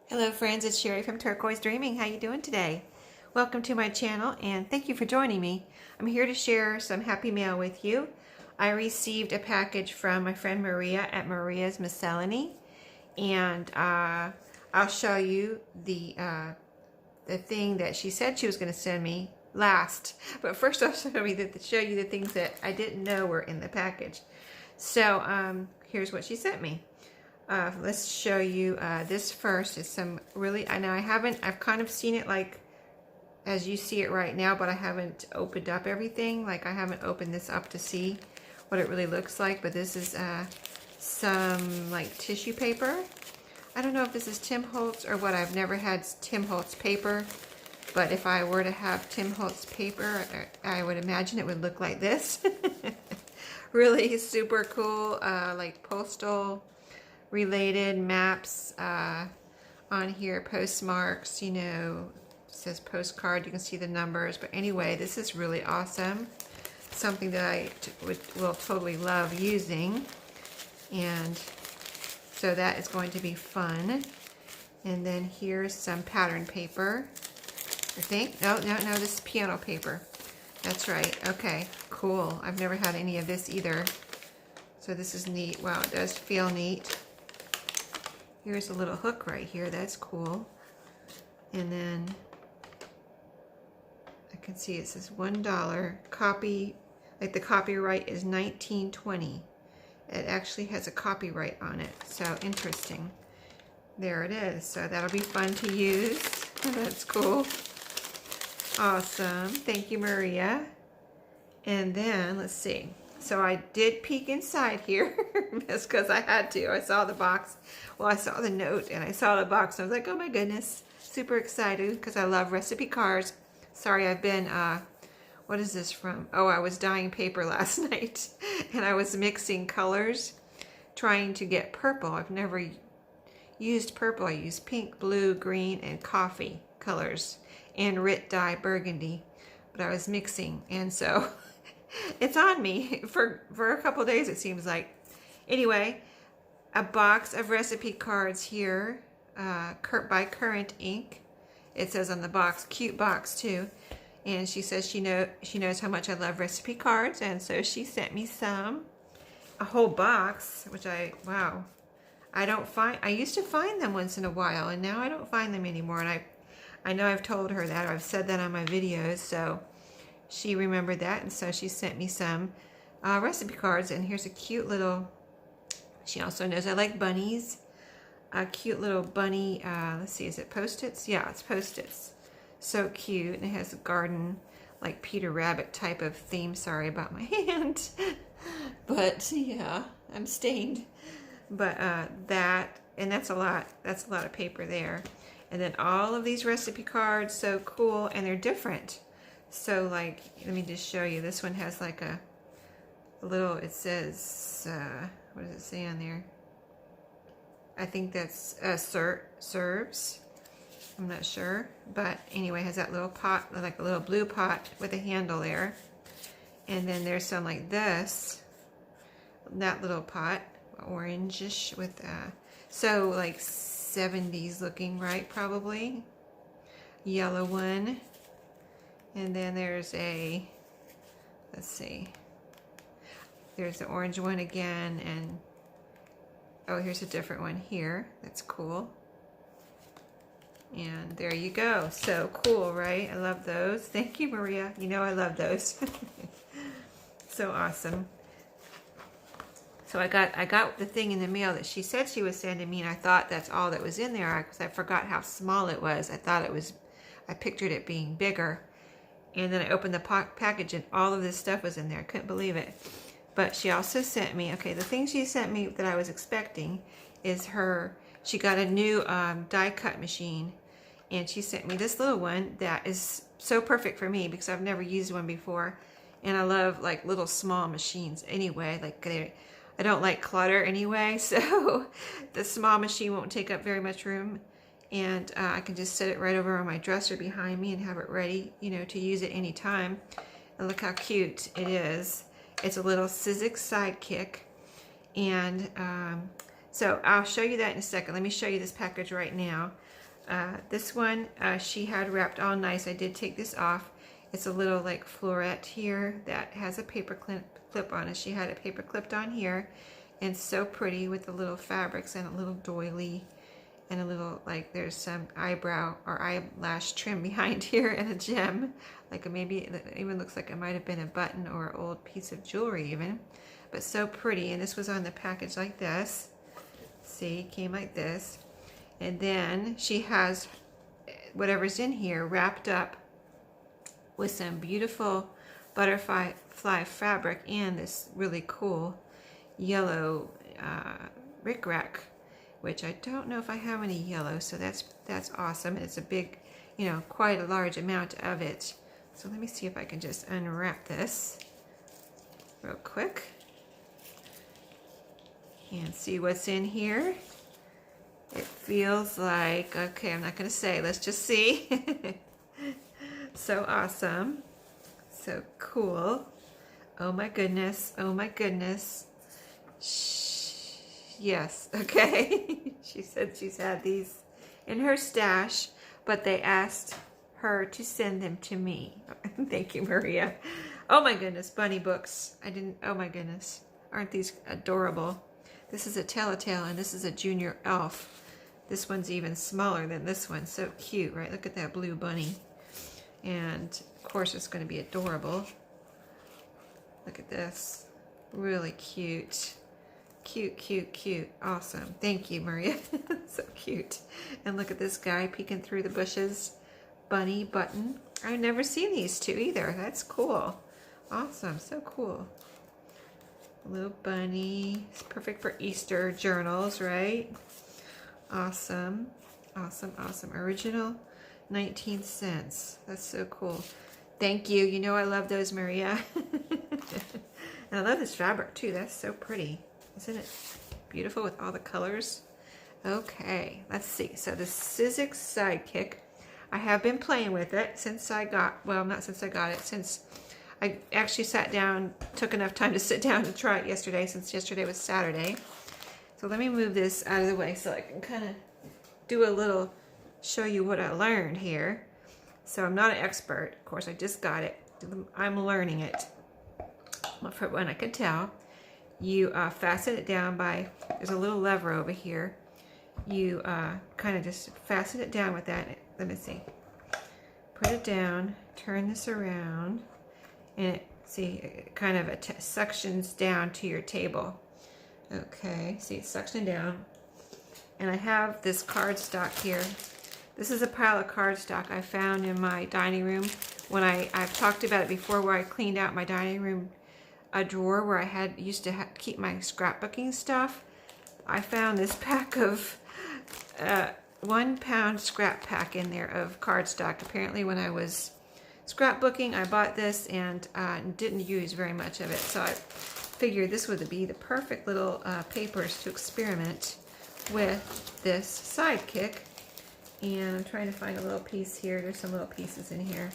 Hello friends, it's Sherry from Turquoise Dreaming. How you doing today? Welcome to my channel and thank you for joining me. I'm here to share some happy mail with you. I received a package from my friend Maria at Maria's Miscellany, and I'll show you the thing that she said she was going to send me last. But first I'll show you the things that I didn't know were in the package. So here's what she sent me. Let's show you this first. It's some really, I've kind of seen it like as you see it right now, but I haven't opened up everything. Like I haven't opened this up to see what it really looks like, but this is some like tissue paper. I don't know if this is Tim Holtz or what. I've never had Tim Holtz paper, but if I were to have Tim Holtz paper, I would imagine it would look like this. Really super cool, like postal related maps on here, postmarks, you know, it says postcard, you can see the numbers. But anyway, this is really awesome, something that I will totally love using, and so that is going to be fun. And then here's some pattern paper, I think. No, this is piano paper. That's right. Okay, cool. I've never had any of this either, so this is neat. Wow, it does feel neat. Here's a little hook right here. That's cool. And then I can see it says $1 copy, like the copyright is 1920. It actually has a copyright on it. So interesting. There it is. So that'll be fun to use. That's cool. Awesome. Thank you, Maria. And then let's see. So I did peek inside here just because I had to. I saw the box. Well, I saw the note and I saw the box. And I was like, oh my goodness. Super excited because I love recipe cards. Sorry, I've been, what is this from? Oh, I was dyeing paper last night and I was mixing colors, trying to get purple. I've never used purple. I use pink, blue, green, and coffee colors and Rit dye burgundy. But I was mixing, and so it's on me for a couple days, it seems like. Anyway, a box of recipe cards here by Current Ink. It says on the box, cute box too. And she says she knows how much I love recipe cards, and so she sent me a whole box, which wow. I used to find them once in a while, and now I don't find them anymore. And I know I've told her that, or I've said that on my videos, so she remembered that, and so she sent me some recipe cards. And here's a cute little, she also knows I like bunnies, a cute little bunny, let's see, is it Post-its? Yeah, it's Post-its. So cute, and it has a garden, like Peter Rabbit type of theme. Sorry about my hand. But yeah, I'm stained. But that's a lot of paper there. And then all of these recipe cards, so cool, and they're different. So like, let me just show you. This one has like a little, it says, what does it say on there? I think that's serves. I'm not sure. But anyway, it has that little pot, like a little blue pot with a handle there. And then there's some like this, that little pot, orangish with, so like 70s looking, right? Probably. Yellow one. And then there's let's see, there's the orange one again, and oh, here's a different one here. That's cool. And there you go. So cool, right? I love those. Thank you, Maria. You know I love those. So awesome. So I got the thing in the mail that she said she was sending me, and I thought that's all that was in there because I forgot how small it was. I pictured it being bigger. And then I opened the package and all of this stuff was in there. I couldn't believe it. But she also sent me, okay, the thing she sent me that I was expecting is she got a new die cut machine. And she sent me this little one that is so perfect for me because I've never used one before. And I love like little small machines anyway. Like I don't like clutter anyway. So the small machine won't take up very much room. And I can just set it right over on my dresser behind me and have it ready, you know, to use it anytime. And look how cute it is. It's a little Sizzix Sidekick. And So I'll show you that in a second. Let me show you this package right now. This one she had wrapped all nice. I did take this off. It's a little like floret here that has a paper clip on it. She had it paper clipped on here, and so pretty with the little fabrics and a little doily and a little, like, there's some eyebrow or eyelash trim behind here and a gem, like maybe it even looks like it might have been a button or an old piece of jewelry even, but so pretty. And this was on the package like this. See, it came like this, and then she has whatever's in here wrapped up with some beautiful butterfly fabric and this really cool yellow rickrack, which I don't know if I have any yellow, so that's awesome. It's a big, you know, quite a large amount of it. So let me see if I can just unwrap this real quick and see what's in here. It feels like, okay, I'm not gonna say, let's just see. So awesome, so cool. Oh my goodness, oh my goodness. Yes, okay. She said she's had these in her stash, but they asked her to send them to me. Thank you, Maria. Oh my goodness, bunny books. Oh my goodness. Aren't these adorable? This is a Telltale and this is a Junior Elf. This one's even smaller than this one. So cute, right? Look at that blue bunny. And of course it's going to be adorable. Look at this. Really cute. Cute, cute, cute. Awesome. Thank you, Maria. So cute. And look at this guy peeking through the bushes. Bunny button. I've never seen these two either. That's cool. Awesome. So cool. A little bunny. It's perfect for Easter journals, right? Awesome. Awesome, awesome. Original 19 cents. That's so cool. Thank you. You know I love those, Maria. And I love this fabric too. That's so pretty. Isn't it beautiful with all the colors? Okay, let's see. So the Sizzix Sidekick, I have been playing with it since I got, well, not since I got it, since I actually sat down, took enough time to sit down and try it yesterday, since yesterday was Saturday. So let me move this out of the way so I can kind of do a little, show you what I learned here. So I'm not an expert, of course, I just got it. I'm learning it. From what I could tell, you fasten it down by, there's a little lever over here. You kind of just fasten it down with that. Let me see. Put it down, turn this around, and it, see, it kind of suctions down to your table. Okay, see, it's suctioning down. And I have this cardstock here. This is a pile of cardstock I found in my dining room when I've talked about it before, where I cleaned out my dining room a drawer where I used to keep my scrapbooking stuff. I found this pack of 1 pound scrap pack in there of cardstock. Apparently when I was scrapbooking, I bought this and didn't use very much of it. So I figured this would be the perfect little papers to experiment with this Sidekick. And I'm trying to find a little piece here. There's some little pieces in here.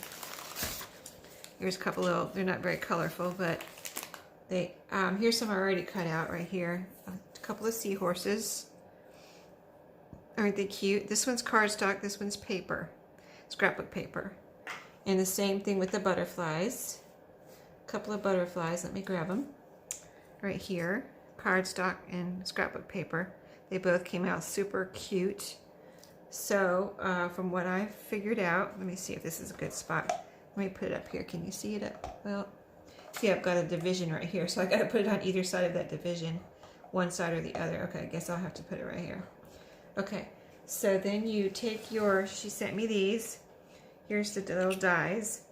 Here's a couple little, they're not very colorful, but they, here's some already cut out right here. A couple of seahorses. Aren't they cute? This one's cardstock, this one's paper, scrapbook paper. And the same thing with the butterflies. A couple of butterflies, let me grab them. Right here, cardstock and scrapbook paper. They both came out super cute. So from what I figured out, let me see if this is a good spot. Let me put it up here. Can you see it up? Well, see, I've got a division right here, so I got to put it on either side of that division, one side or the other. Okay, I guess I'll have to put it right here. Okay, so then you take your, she sent me these. Here's the little dies,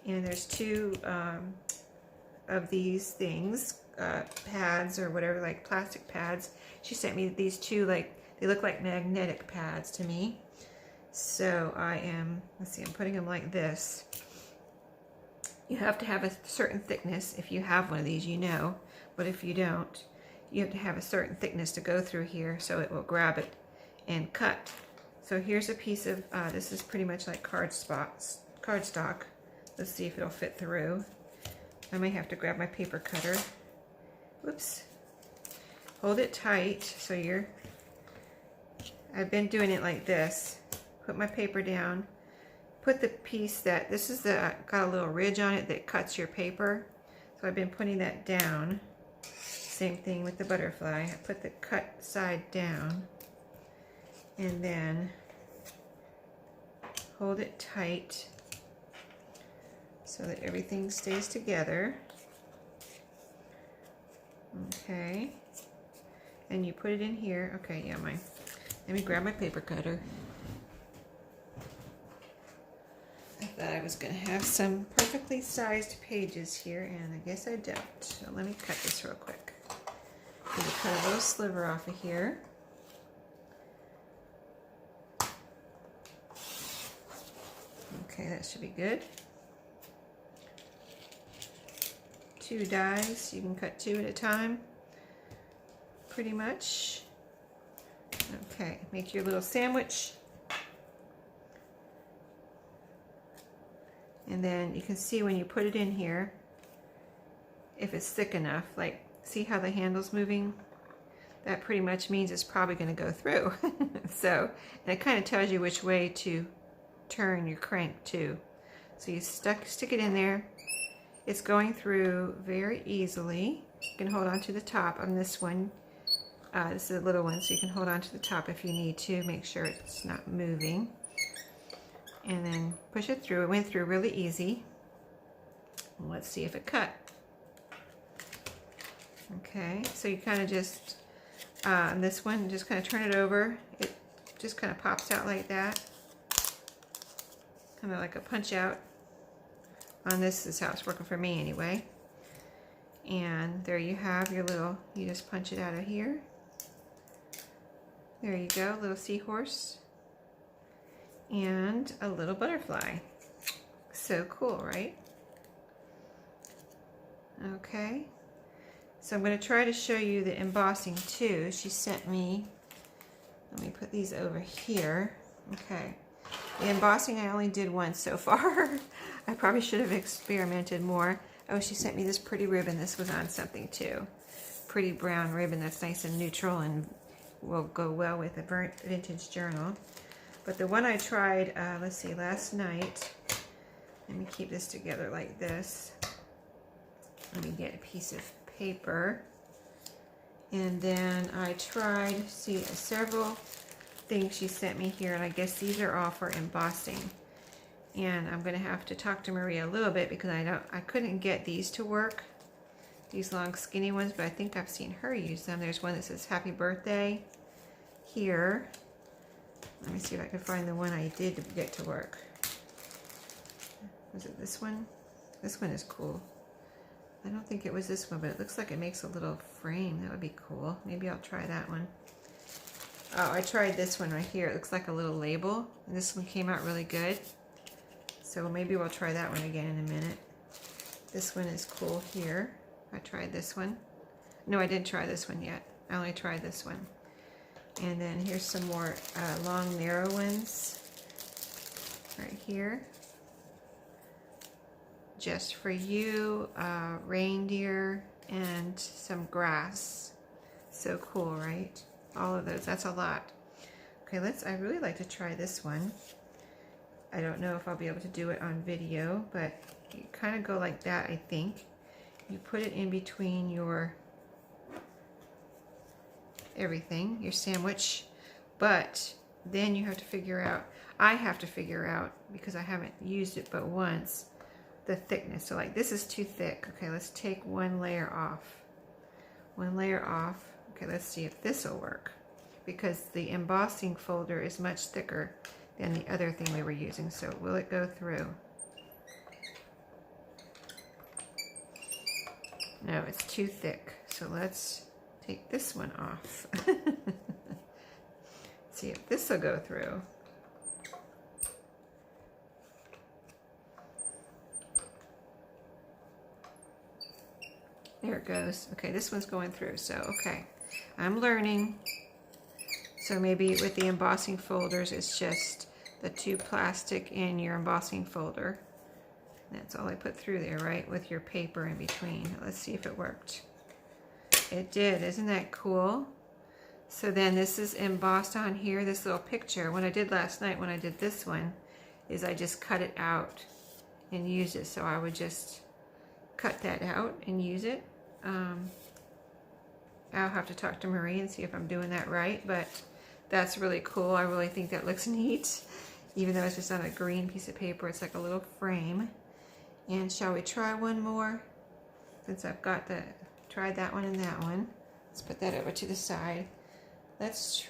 and there's 2 of these things, pads or whatever, like plastic pads. She sent me these 2, like, they look like magnetic pads to me. So I am, let's see, I'm putting them like this. You have to have a certain thickness. If you have one of these, you know, but if you don't, you have to have a certain thickness to go through here so it will grab it and cut. So here's a piece of, this is pretty much like cardstock. Let's see if it'll fit through. I may have to grab my paper cutter. Whoops. hold it tight. So I've been doing it like this. Put my paper down. Put the piece this is got a little ridge on it that cuts your paper. So I've been putting that down. Same thing with the butterfly. I put the cut side down. And then hold it tight so that everything stays together. Okay. And you put it in here. Okay, yeah, let me grab my paper cutter. I thought I was going to have some perfectly sized pages here, and I guess I don't. So let me cut this real quick. I'm going to cut a little sliver off of here. Okay, that should be good. 2 dies. You can cut 2 at a time, pretty much. Okay, make your little sandwich. And then you can see when you put it in here, if it's thick enough, like, see how the handle's moving? That pretty much means it's probably going to go through. So, and it kind of tells you which way to turn your crank too. So you stick it in there. It's going through very easily. You can hold on to the top on this one. This is a little one, so you can hold on to the top if you need to. Make sure it's not moving. And then push it through. It went through really easy. Let's see if it cut. Okay, so you kind of just, on this one, just kind of turn it over. It just kind of pops out like that. Kind of like a punch out. On this is how it's working for me anyway. And there you have your little, you just punch it out of here. There you go, little seahorse. And a little butterfly. So cool, right? Okay. So I'm going to try to show you the embossing too. She sent me, let me put these over here. Okay. The embossing I only did once so far. I probably should have experimented more. Oh, she sent me this pretty ribbon. This was on something too. Pretty brown ribbon that's nice and neutral and will go well with a vintage journal. But the one I tried, let's see, last night. Let me keep this together like this. Let me get a piece of paper. And then I tried, see, several things she sent me here, and I guess these are all for embossing. And I'm going to have to talk to Maria a little bit because I couldn't get these to work, these long skinny ones, but I think I've seen her use them. There's one that says happy birthday here. Let me see if I can find the one I did get to work. Was it this one? This one is cool. I don't think it was this one, but it looks like it makes a little frame. That would be cool. Maybe I'll try that one. Oh, I tried this one right here. It looks like a little label, and this one came out really good. So maybe we'll try that one again in a minute. This one is cool here. I tried this one. No, I didn't try this one yet. I only tried this one. And then here's some more long, narrow ones right here. Just for you, reindeer, and some grass. So cool, right? All of those, that's a lot. Okay, I really like to try this one. I don't know if I'll be able to do it on video, but you kind of go like that, I think. You put it in between your everything, your sandwich, but then you have to figure out, I have to figure out, because I haven't used it but once, the thickness. So like this is too thick. Okay, let's take one layer off. One layer off. Okay, let's see if this will work, because the embossing folder is much thicker than the other thing we were using. So will it go through? No, it's too thick. So let's take this one off. See if this will go through. There it goes. Okay, this one's going through. So, okay, I'm learning. So maybe with the embossing folders, it's just the 2 plastic in your embossing folder. That's all I put through there, right? With your paper in between. Let's see if it worked. It did. Isn't that cool? So then this is embossed on here, this little picture. What I did last night when I did this one is I just cut it out and used it. So I would just cut that out and use it. I'll have to talk to Marie and see if I'm doing that right, but that's really cool. I really think that looks neat. Even though it's just on a green piece of paper, it's like a little frame. And shall we try one more? Since I've got tried that one and that one. Let's put that over to the side. Let's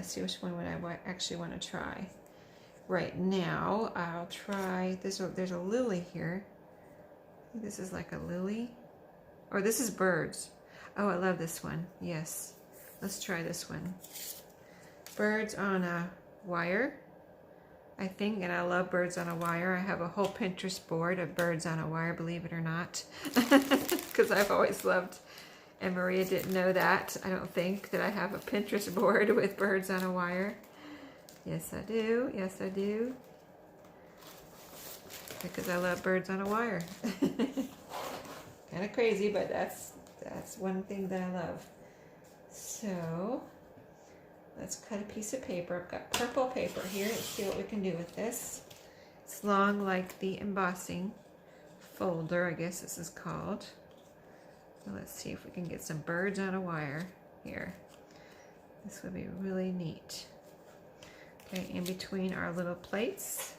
see which one would I actually want to try. Right now, I'll try this. There's a lily here. I think this is like a lily. Or this is birds. Oh, I love this one. Yes. Let's try this one. Birds on a wire, I think, and I love birds on a wire. I have a whole Pinterest board of birds on a wire, believe it or not, because I've always loved, and Maria didn't know that, I don't think, that I have a Pinterest board with birds on a wire. Yes, I do. Yes, I do. Because I love birds on a wire. Kind of crazy, but that's one thing that I love. So let's cut a piece of paper. I've got purple paper here. Let's see what we can do with this. It's long like the embossing folder, I guess this is called. So let's see if we can get some birds on a wire here. This would be really neat. Okay, in between our little plates.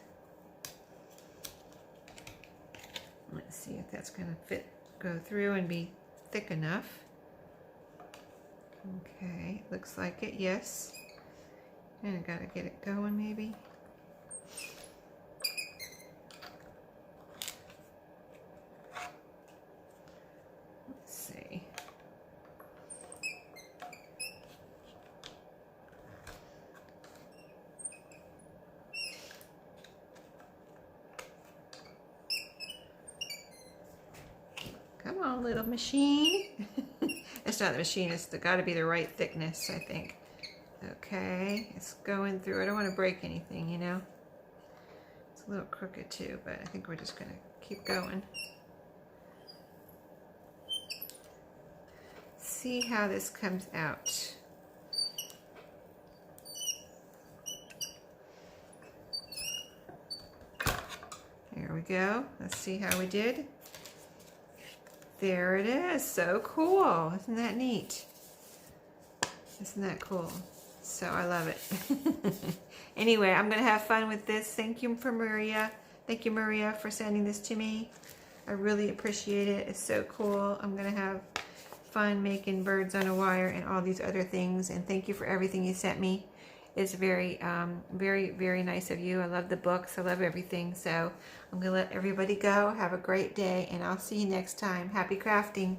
Let's see if that's going to go through and be thick enough. Okay, looks like it, yes. And I gotta get it going maybe. Let's see. Come on, little machine. It's not the machine, it's got to be the right thickness, I think. Okay, it's going through. I don't want to break anything, you know. It's a little crooked too, but I think we're just going to keep going. See how this comes out. There we go. Let's see how we did. There it is. So cool. Isn't that neat? Isn't that cool? So I love it. Anyway, I'm going to have fun with this. Thank you for Maria. Thank you, Maria, for sending this to me. I really appreciate it. It's so cool. I'm going to have fun making birds on a wire and all these other things. And thank you for everything you sent me. It's very, very nice of you. I love the books. I love everything. So I'm going to let everybody go. Have a great day, and I'll see you next time. Happy crafting.